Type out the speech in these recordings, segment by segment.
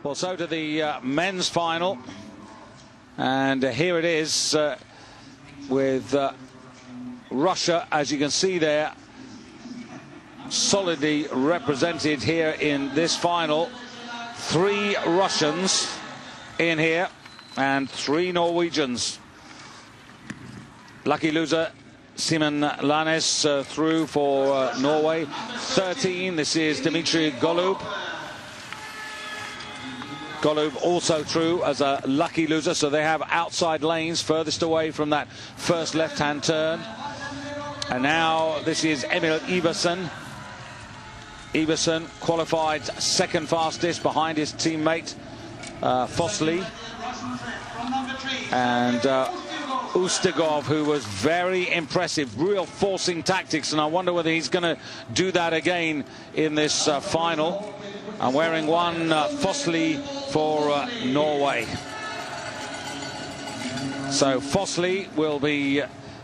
Well, so to the men's final, and here it is with Russia, as you can see there, solidly represented here in this final. 3 Russians in here and 3 Norwegians. Lucky loser Simon Lannes through for Norway. 13, this is Dmitry Golub. Golub also through as a lucky loser, so they have outside lanes furthest away from that first left-hand turn. And now this is Emil Iversen. Iversen qualified second fastest behind his teammate Fosli. And Ustigov, who was very impressive, real forcing tactics, and I wonder whether he's going to do that again in this final. I'm wearing one Fosli for Norway. So Fosli will be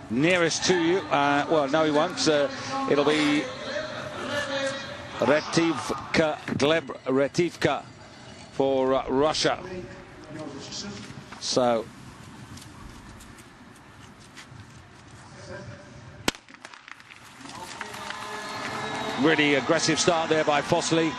nearest to you. Well, no, he won't. It'll be Gleb Retivka for Russia. So really aggressive start there by Fosli.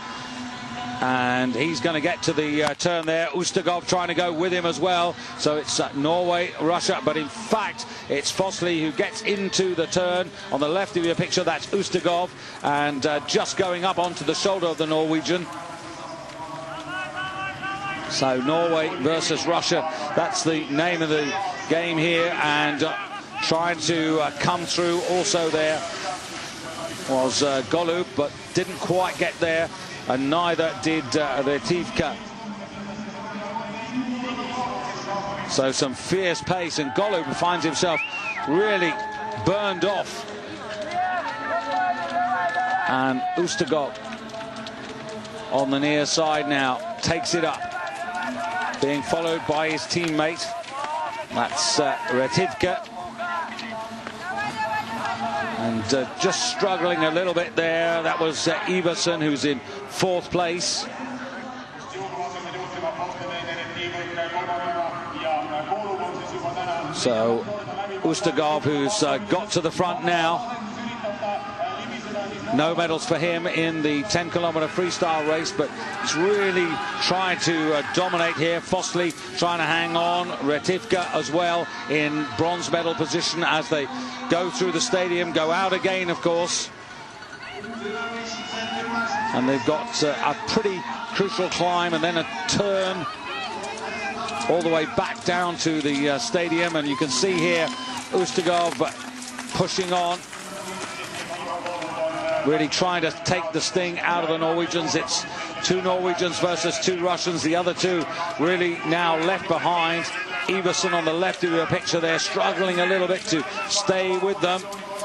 And he's going to get to the turn there. Ustigov trying to go with him as well. So it's Norway, Russia. But in fact, it's Fosli who gets into the turn. On the left of your picture, that's Ustigov. And just going up onto the shoulder of the Norwegian. So Norway versus Russia. That's the name of the game here. And trying to come through also there was Golub, but didn't quite get there. And neither did Retivka. So some fierce pace, and Golub finds himself really burned off. And Ustigov on the near side now takes it up, being followed by his teammate. That's Retivka. And just struggling a little bit there. That was Iversen, who's in 4th place. So Ustigov, who's got to the front now. No medals for him in the 10-kilometer freestyle race, but he's really trying to dominate here. Fosli trying to hang on. Retivka as well in bronze medal position as they go through the stadium, go out again, of course. And they've got a pretty crucial climb and then a turn all the way back down to the stadium. And you can see here Ustigov pushing on, really trying to take the sting out of the Norwegians. It's 2 Norwegians versus 2 Russians. The other 2 really now left behind. Iversen on the left of your picture there, struggling a little bit to stay with them.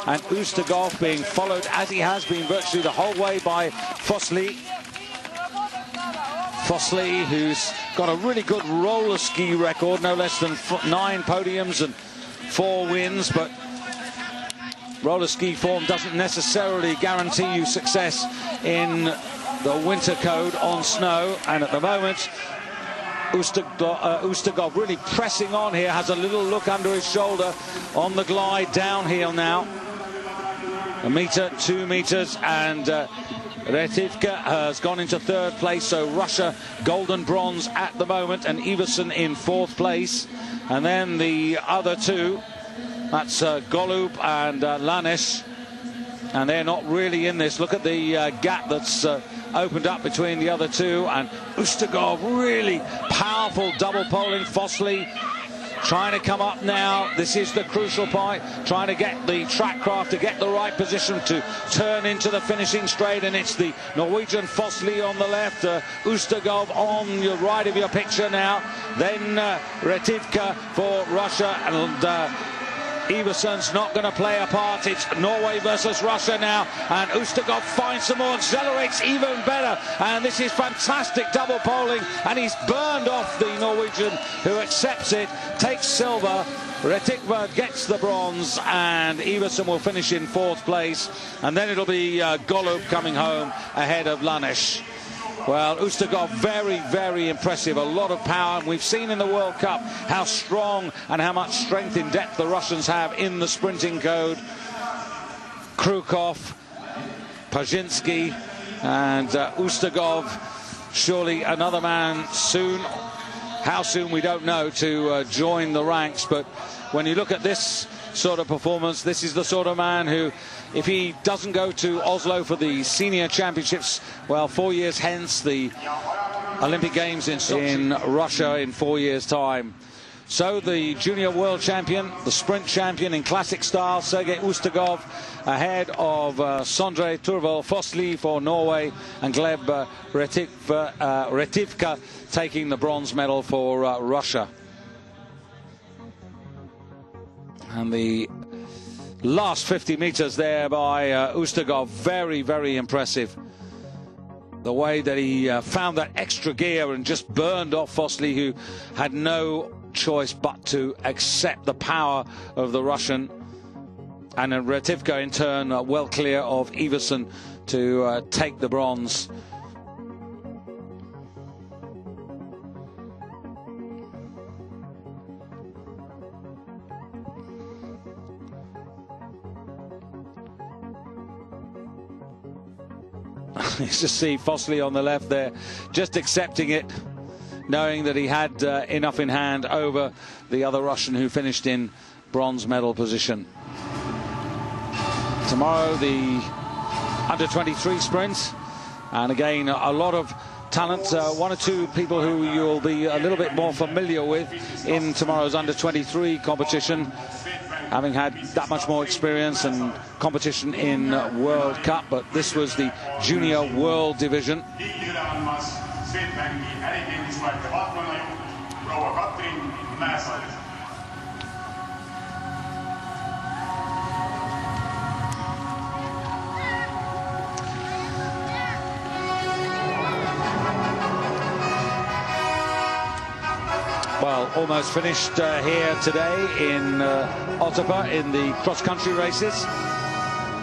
And Ustigov being followed, as he has been virtually the whole way, by Fosli. Fosli, who's got a really good roller ski record, no less than 9 podiums and 4 wins, but roller ski form doesn't necessarily guarantee you success in the winter code on snow. And at the moment, Ustigov really pressing on here, has a little look under his shoulder on the glide downhill now. 1 meter, 2 meters, and Retivka has gone into 3rd place. So Russia gold and bronze at the moment, and Iversen in 4th place. And then the other 2, that's Golub and Lannes, and they're not really in this. Look at the gap that's opened up between the other 2, and Ustigov really powerful double poling. Fosli trying to come up now. This is the crucial point, trying to get the track craft to get the right position to turn into the finishing straight. And it's the Norwegian Fosli on the left, Ustigov on your right of your picture now, then Retivka for Russia, and Iversen's not going to play a part. It's Norway versus Russia now, and Ustigov finds some more, accelerates even better, and this is fantastic double poling, and he's burned off the Norwegian, who accepts it, takes silver. Retivka gets the bronze, and Iversen will finish in 4th place, and then it'll be Golub coming home ahead of Lannes. Well, Ustugov, very, very impressive. A lot of power. And we've seen in the World Cup how strong and how much strength in depth the Russians have in the sprinting code. Krukov, Pajinski, and Ustugov. Surely another man soon. How soon, we don't know, to join the ranks. But when you look at this sort of performance, this is the sort of man who, if he doesn't go to Oslo for the senior championships, well, 4 years hence, the Olympic Games in Russia in 4 years' time. So the junior world champion, the sprint champion in classic style, Sergei Ustugov, ahead of Sondre Turvold Fossli for Norway and Gleb Retivka taking the bronze medal for Russia. And the last 50 meters there by Ustugov, very, very impressive. The way that he found that extra gear and just burned off Fossli, who had no choice but to accept the power of the Russian. And Retivka in turn well clear of Iversen to take the bronze. You just see Fossli on the left there, just accepting it, knowing that he had enough in hand over the other Russian who finished in bronze medal position. Tomorrow, the under-23 sprint, and again, a lot of talent. One or two people who you'll be a little bit more familiar with in tomorrow's under-23 competition, having had that much more experience and competition in World Cup, but this was the junior world division. Well, almost finished here today in Otepaa in the cross-country races.